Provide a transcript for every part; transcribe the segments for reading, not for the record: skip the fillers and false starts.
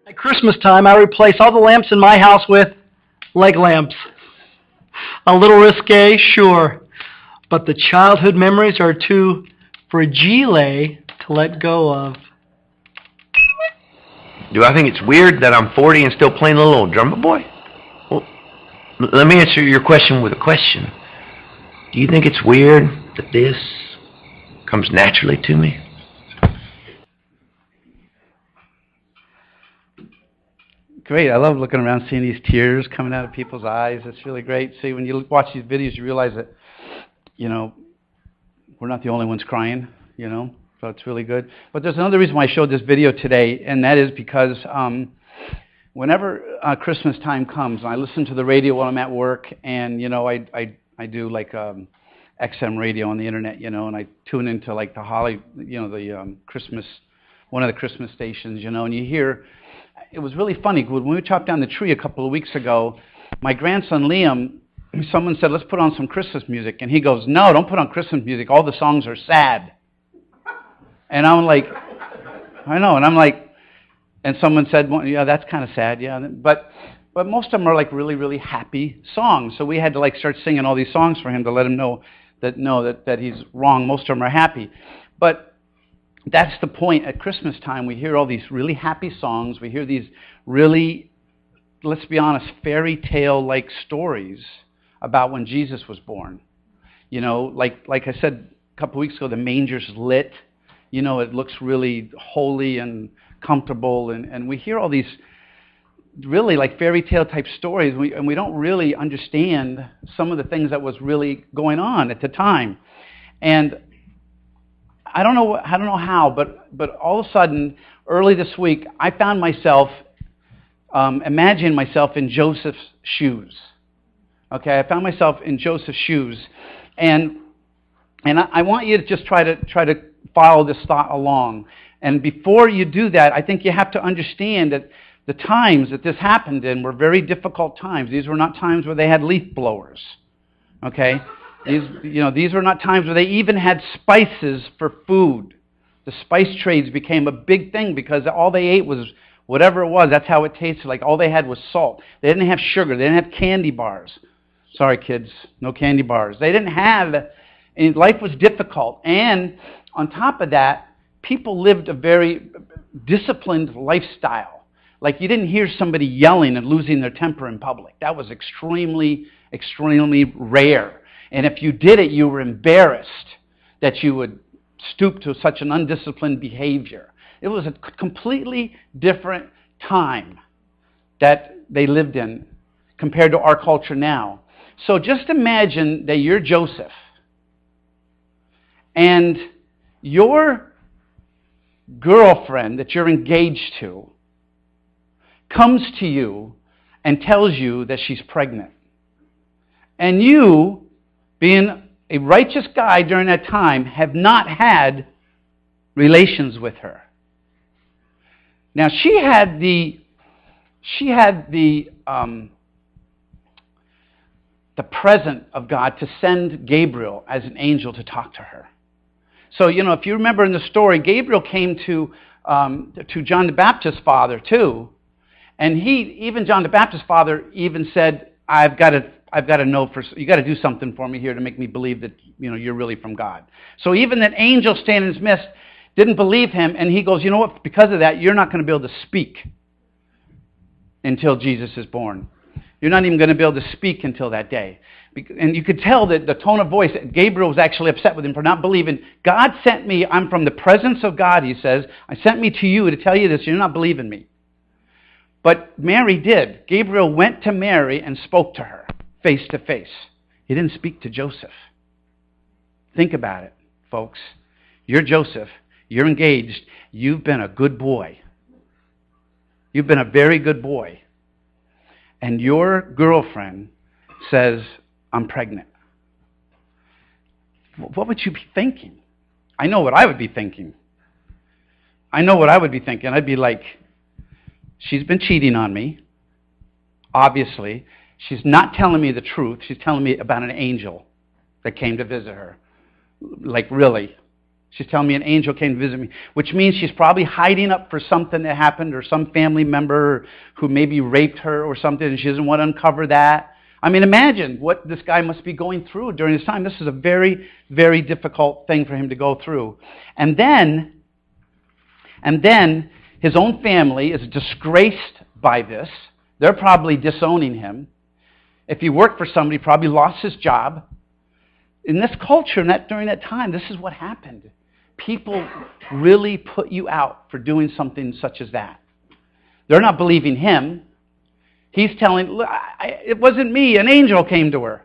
At Christmas time, I replace all the lamps in my house with leg lamps. A little risque, sure, but the childhood memories are too fragile to let go of. Do I think it's weird that I'm 40 and still playing the little drummer boy? Well, let me answer your question with a question. Do you think it's weird that this comes naturally to me? Great. I love looking around, seeing these tears coming out of people's eyes. It's really great. See, when you watch these videos, you realize that, we're not the only ones crying, so it's really good. But there's another reason why I showed this video today, and that is because whenever Christmas time comes, and I listen to the radio while I'm at work, and, I do like XM radio on the internet, and I tune into like the Christmas, one of the Christmas stations, and you hear. It was really funny. When we chopped down the tree a couple of weeks ago, my grandson Liam, someone said, let's put on some Christmas music. And he goes, no, don't put on Christmas music. All the songs are sad. And I'm like, I know. And I'm like, and someone said, well, yeah, that's kind of sad, yeah. But most of them are like really, really happy songs. So we had to like start singing all these songs for him to let him know that he's wrong. Most of them are happy. But that's the point. At Christmas time, we hear all these really happy songs. We hear these really, let's be honest, fairy tale-like stories about when Jesus was born. Like I said a couple weeks ago, the manger's lit. It looks really holy and comfortable. And we hear all these really like fairy tale type stories, and we don't really understand some of the things that was really going on at the time. And I don't know how, but all of a sudden, early this week, I found myself imagining myself in Joseph's shoes. Okay, I found myself in Joseph's shoes, and I want you to just try to follow this thought along. And before you do that, I think you have to understand that the times that this happened in were very difficult times. These were not times where they had leaf blowers. Okay. These were not times where they even had spices for food. The spice trades became a big thing because all they ate was whatever it was. That's how it tasted. Like all they had was salt. They didn't have sugar. They didn't have candy bars. Sorry, kids, no candy bars. They didn't have, and life was difficult. And on top of that, people lived a very disciplined lifestyle. Like you didn't hear somebody yelling and losing their temper in public. That was extremely, extremely rare. And if you did it, you were embarrassed that you would stoop to such an undisciplined behavior. It was a completely different time that they lived in compared to our culture now. So just imagine that you're Joseph, and your girlfriend that you're engaged to comes to you and tells you that she's pregnant. And you, being a righteous guy during that time, have not had relations with her. Now she had the present of God to send Gabriel as an angel to talk to her. So if you remember in the story, Gabriel came to John the Baptist's father too, and John the Baptist's father even said, I've got to know you got to do something for me here to make me believe that you're really from God. So even that angel standing in his midst didn't believe him, and he goes, you know what? Because of that, you're not going to be able to speak until Jesus is born. You're not even going to be able to speak until that day. And you could tell that the tone of voice, Gabriel was actually upset with him for not believing. God sent me, I'm from the presence of God, he says. I sent me to you to tell you this, you're not believing me. But Mary did. Gabriel went to Mary and spoke to her face to face. He didn't speak to Joseph. Think about it, folks. You're Joseph. You're engaged. You've been a good boy. You've been a very good boy. And your girlfriend says, I'm pregnant. What would you be thinking? I know what I would be thinking. I'd be like, she's been cheating on me, obviously. She's not telling me the truth. She's telling me about an angel that came to visit her. Like, really? She's telling me an angel came to visit me, which means she's probably hiding up for something that happened or some family member who maybe raped her or something, and she doesn't want to uncover that. I mean, imagine what this guy must be going through during this time. This is a very, very difficult thing for him to go through. And then his own family is disgraced by this. They're probably disowning him. If he worked for somebody, he probably lost his job. In this culture, during that time, this is what happened. People really put you out for doing something such as that. They're not believing him. He's telling, look, it wasn't me. An angel came to her.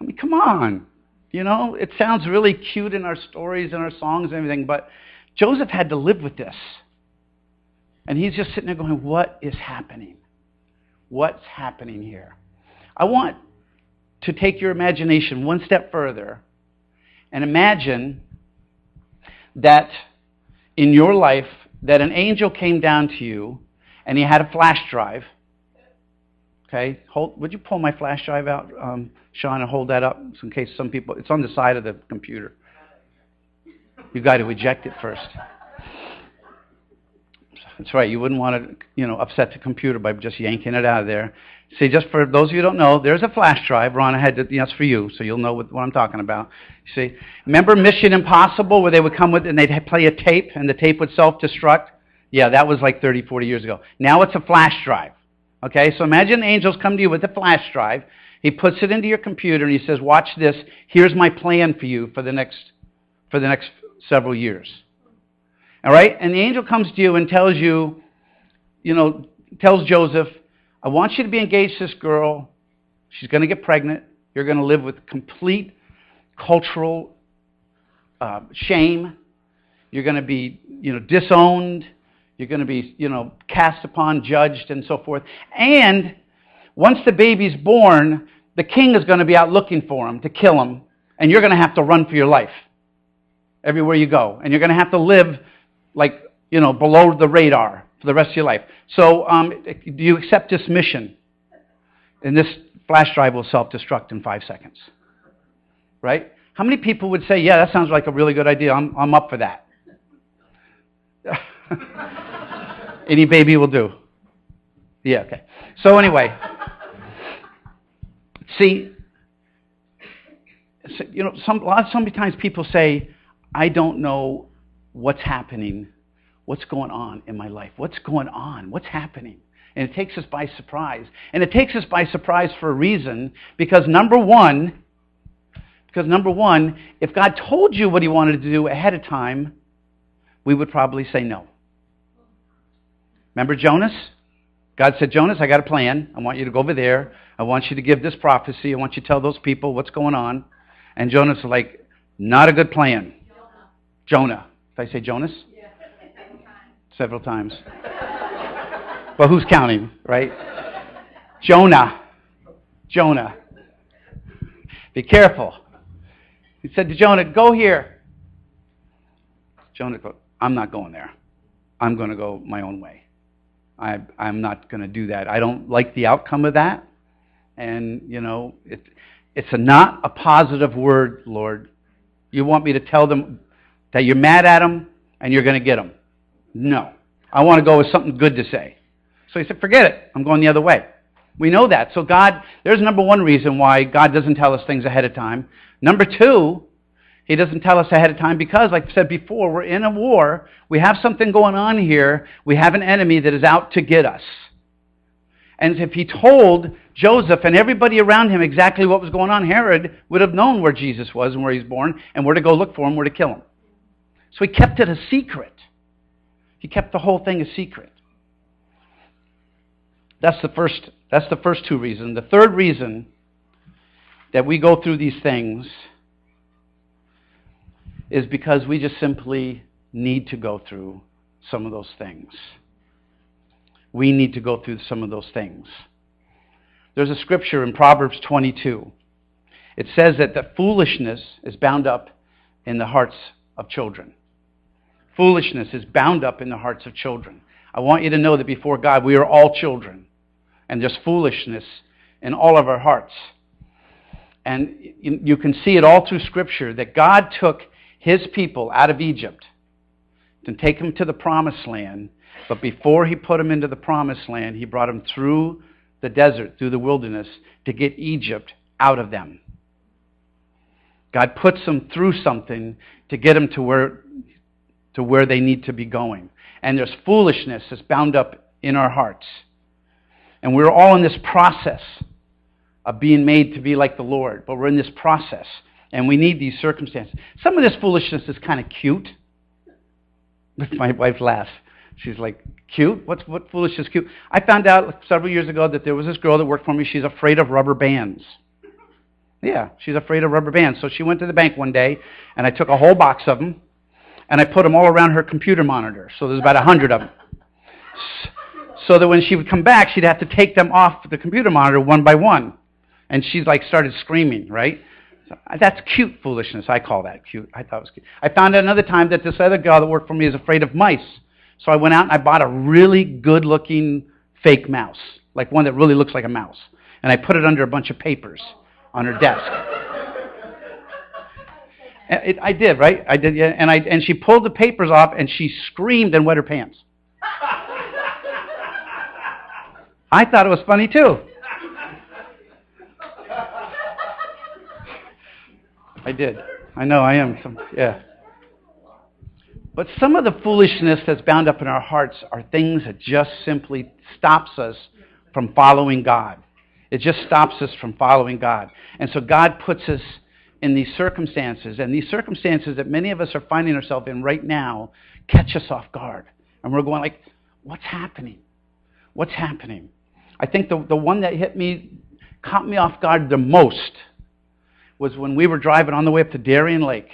I mean, come on. You know, it sounds really cute in our stories and our songs and everything, but Joseph had to live with this. And he's just sitting there going, what is happening? What's happening here? I want to take your imagination one step further and imagine that in your life that an angel came down to you and he had a flash drive. Okay, would you pull my flash drive out, Sean, and hold that up in case some people, it's on the side of the computer. You've got to eject it first. That's right, you wouldn't want to, upset the computer by just yanking it out of there. See, just for those of you who don't know, there's a flash drive. Ron, that's for you, so you'll know what I'm talking about. See, remember Mission Impossible where they would come with, and they'd play a tape, and the tape would self-destruct? Yeah, that was like 30, 40 years ago. Now it's a flash drive. Okay, so imagine angels come to you with a flash drive. He puts it into your computer, and he says, watch this. Here's my plan for you for the next several years. All right? And the angel comes to you and tells you, tells Joseph, I want you to be engaged to this girl. She's going to get pregnant. You're going to live with complete cultural shame. You're going to be, disowned. You're going to be, cast upon, judged, and so forth. And once the baby's born, the king is going to be out looking for him to kill him. And you're going to have to run for your life everywhere you go. And you're going to have to live like, below the radar for the rest of your life. So do you accept this mission? And this flash drive will self-destruct in 5 seconds. Right? How many people would say, yeah, that sounds like a really good idea. I'm up for that. Any baby will do. Yeah, okay. So anyway, see, sometimes people say, I don't know what's happening, what's going on in my life, what's going on, what's happening. And it takes us by surprise. And it takes us by surprise for a reason, because number one, if God told you what he wanted to do ahead of time, we would probably say no. Remember Jonas? God said, Jonas, I got a plan. I want you to go over there. I want you to give this prophecy. I want you to tell those people what's going on. And Jonas is like, not a good plan. Jonah. Did I say Jonas? Yeah. Several times. Well, who's counting, right? Jonah. Be careful. He said to Jonah, go here. Jonah goes, I'm not going there. I'm going to go my own way. I'm not going to do that. I don't like the outcome of that. And, it's not a positive word, Lord. You want me to tell them that you're mad at them and you're going to get them. No. I want to go with something good to say. So he said, forget it. I'm going the other way. We know that. So there's number one reason why God doesn't tell us things ahead of time. Number two, he doesn't tell us ahead of time because, like I said before, we're in a war. We have something going on here. We have an enemy that is out to get us. And if he told Joseph and everybody around him exactly what was going on, Herod would have known where Jesus was and where he was born and where to go look for him, where to kill him. So he kept it a secret. He kept the whole thing a secret. That's the first two reasons. The third reason that we go through these things is because we just simply need to go through some of those things. We need to go through some of those things. There's a scripture in Proverbs 22. It says that the foolishness is bound up in the hearts of children. Foolishness is bound up in the hearts of children. I want you to know that before God, we are all children. And there's foolishness in all of our hearts. And you can see it all through Scripture that God took his people out of Egypt to take them to the promised land. But before he put them into the promised land, he brought them through the desert, through the wilderness, to get Egypt out of them. God puts them through something to get them to where they need to be going. And there's foolishness that's bound up in our hearts. And we're all in this process of being made to be like the Lord. But we're in this process, and we need these circumstances. Some of this foolishness is kind of cute. My wife laughs. She's like, cute? What foolishness cute? I found out several years ago that there was this girl that worked for me. She's afraid of rubber bands. Yeah, she's afraid of rubber bands. So she went to the bank one day, and I took a whole box of them, and I put them all around her computer monitor. So there's about 100 of them. So that when she would come back, she'd have to take them off the computer monitor one by one. And she's like started screaming, right? So that's cute foolishness. I call that cute. I thought it was cute. I found out another time that this other girl that worked for me is afraid of mice. So I went out and I bought a really good-looking fake mouse, like one that really looks like a mouse. And I put it under a bunch of papers on her desk. I did, right? I did, yeah. And she pulled the papers off, and she screamed and wet her pants. I thought it was funny, too. I did. I know, I am. Yeah. But some of the foolishness that's bound up in our hearts are things that just simply stops us from following God. It just stops us from following God. And so God puts us in these circumstances, and these circumstances that many of us are finding ourselves in right now catch us off guard. And we're going like, what's happening? What's happening? I think the one that caught me off guard the most was when we were driving on the way up to Darien Lake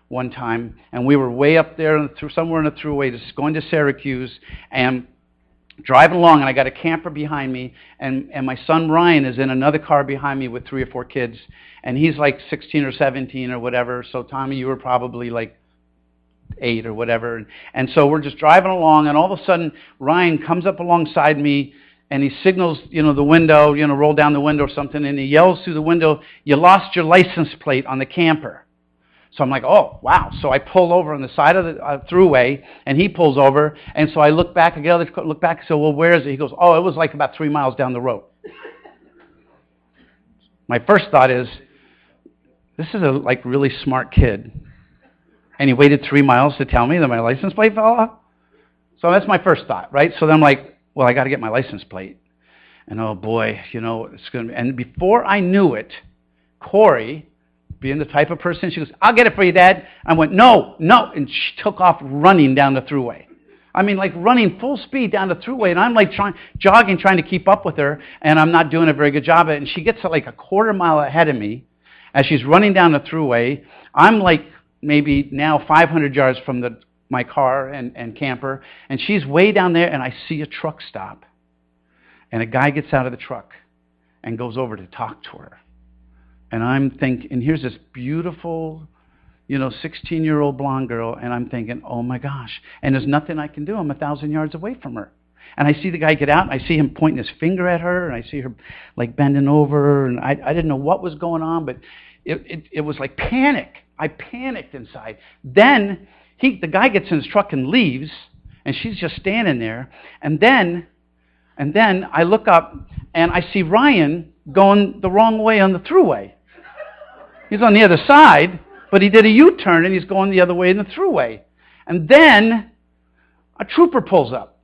one time, and we were way up there somewhere in the thruway, just going to Syracuse, and driving along, and I got a camper behind me, and my son Ryan is in another car behind me with 3 or 4 kids, and he's like 16 or 17 or whatever, so Tommy, you were probably like 8 or whatever, and so we're just driving along, and all of a sudden, Ryan comes up alongside me, and he signals, the window, roll down the window or something, and he yells through the window, "You lost your license plate on the camper." So I'm like, oh, wow. So I pull over on the side of the thruway, and he pulls over, and so I look back, and say, well, where is it? He goes, oh, it was like about 3 miles down the road. My first thought is, this is a really smart kid, and he waited 3 miles to tell me that my license plate fell off? So that's my first thought, right? So then I'm like, well, I got to get my license plate. And oh boy, it's going to be, and before I knew it, Corey, being the type of person, she goes, I'll get it for you, Dad. I went, no, and she took off running down the thruway. I mean, like running full speed down the thruway, and I'm like jogging, trying to keep up with her, and I'm not doing a very good job of it. And she gets like a quarter mile ahead of me as she's running down the thruway. I'm like maybe now 500 yards from my car and camper, and she's way down there, and I see a truck stop. And a guy gets out of the truck and goes over to talk to her. And I'm thinking, and here's this beautiful, 16-year-old blonde girl, and I'm thinking, oh my gosh. And there's nothing I can do. I'm 1,000 yards away from her. And I see the guy get out, and I see him pointing his finger at her, and I see her like bending over, and I didn't know what was going on, but it was like panic. I panicked inside. Then the guy gets in his truck and leaves, and she's just standing there. And then I look up, and I see Ryan going the wrong way on the thruway. He's on the other side, but he did a U-turn, and he's going the other way in the thruway. And then a trooper pulls up.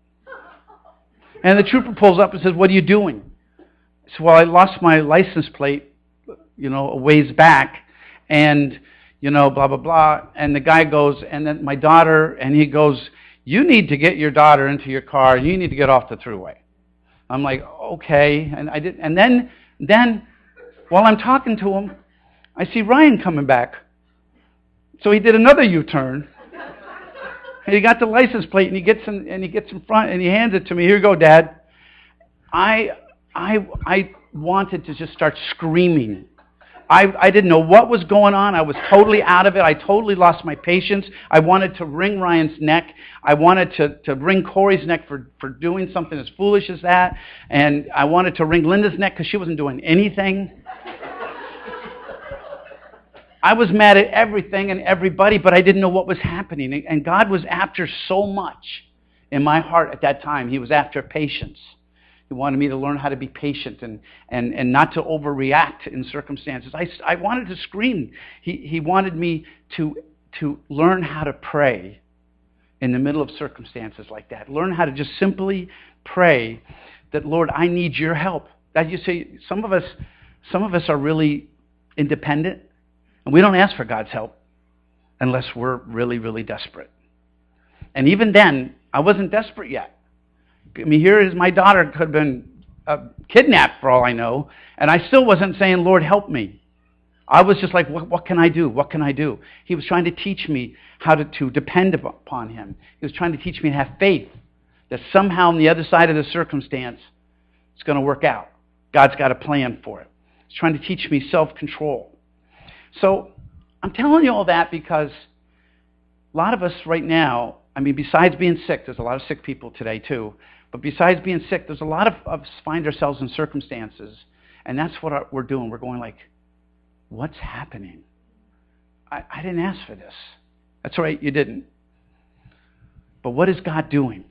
And the trooper pulls up and says, what are you doing? I said, well, I lost my license plate, a ways back, and, blah, blah, blah. And the guy goes, and then my daughter, and he goes, you need to get your daughter into your car, and you need to get off the thruway. I'm like, okay. And I did, and then while I'm talking to him, I see Ryan coming back. So he did another U-turn. And he got the license plate, and he gets in front, and he hands it to me. Here you go, Dad. I wanted to just start screaming. I didn't know what was going on. I was totally out of it. I totally lost my patience. I wanted to wring Ryan's neck. I wanted to wring Corey's neck for doing something as foolish as that. And I wanted to wring Linda's neck because she wasn't doing anything. I was mad at everything and everybody, but I didn't know what was happening. And God was after so much in my heart at that time. He was after patience. He wanted me to learn how to be patient and not to overreact in circumstances. I wanted to scream. He wanted me to learn how to pray in the middle of circumstances like that. Learn how to just simply pray that, Lord, I need your help. That you see, some of us are really independent, and we don't ask for God's help unless we're really, really desperate. And even then, I wasn't desperate yet. I mean, here is my daughter could have been kidnapped for all I know, and I still wasn't saying, Lord, help me. I was just like, what can I do? What can I do? He was trying to teach me how to depend upon him. He was trying to teach me to have faith that somehow on the other side of the circumstance, it's going to work out. God's got a plan for it. He's trying to teach me self-control. So I'm telling you all that because a lot of us right now, I mean, besides being sick, there's a lot of sick people today too, but besides being sick, there's a lot of us find ourselves in circumstances, and that's what we're doing. We're going like, what's happening? I didn't ask for this. That's all right, you didn't. But what is God doing?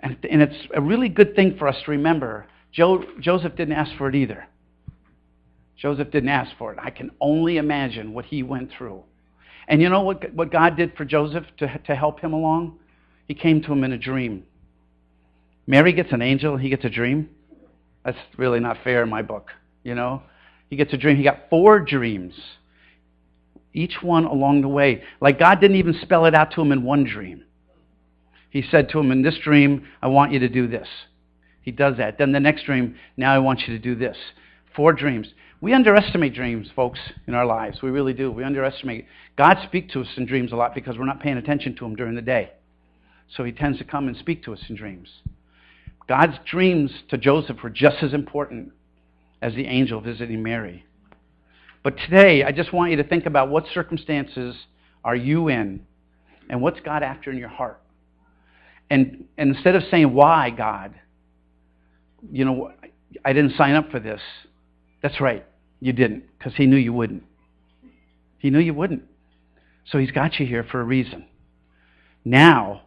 And it's a really good thing for us to remember. Joseph didn't ask for it either. Joseph didn't ask for it. I can only imagine what he went through. And you know what God did for Joseph to help him along? He came to him in a dream. Mary gets an angel, he gets a dream. That's really not fair in my book, you know? He gets a dream. He got 4 dreams, each one along the way. Like God didn't even spell it out to him in one dream. He said to him, in this dream, I want you to do this. He does that. Then the next dream, now I want you to do this. 4 dreams. We underestimate dreams, folks, in our lives. We really do. We underestimate. God speaks to us in dreams a lot because we're not paying attention to him during the day. So he tends to come and speak to us in dreams. God's dreams to Joseph were just as important as the angel visiting Mary. But today, I just want you to think about what circumstances are you in and what's God after in your heart. And instead of saying, why, God? You know, I didn't sign up for this. That's right, you didn't, because he knew you wouldn't. He knew you wouldn't. So he's got you here for a reason. Now,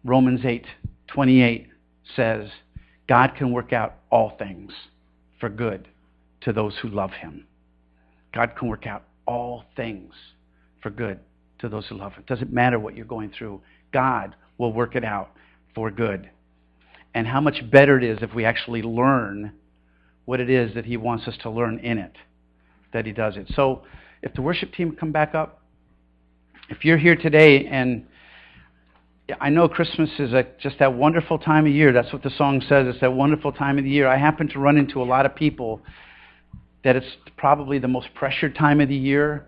Romans 8:28 says, God can work out all things for good to those who love him. God can work out all things for good to those who love him. It doesn't matter what you're going through. God will work it out for good. And how much better it is if we actually learn what it is that he wants us to learn in it, that he does it. So if the worship team come back up, if you're here today, and I know Christmas is just that wonderful time of year. That's what the song says. It's that wonderful time of the year. I happen to run into a lot of people that it's probably the most pressured time of the year.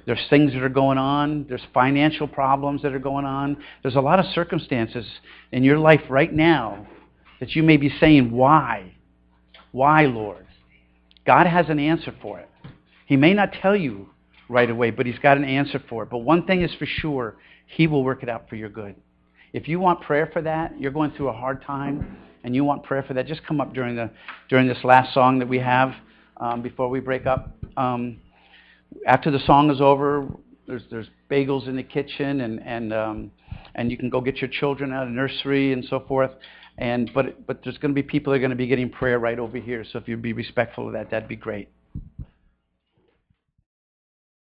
There's things that are going on. There's financial problems that are going on. There's a lot of circumstances in your life right now that you may be saying, why? Why, Lord? God has an answer for it. He may not tell you right away, but he's got an answer for it. But one thing is for sure, he will work it out for your good. If you want prayer for that, you're going through a hard time, and you want prayer for that, just come up during this last song that we have before we break up. After the song is over, there's bagels in the kitchen, and you can go get your children out of nursery and so forth. But there's going to be people that are going to be getting prayer right over here. So if you'd be respectful of that, that'd be great.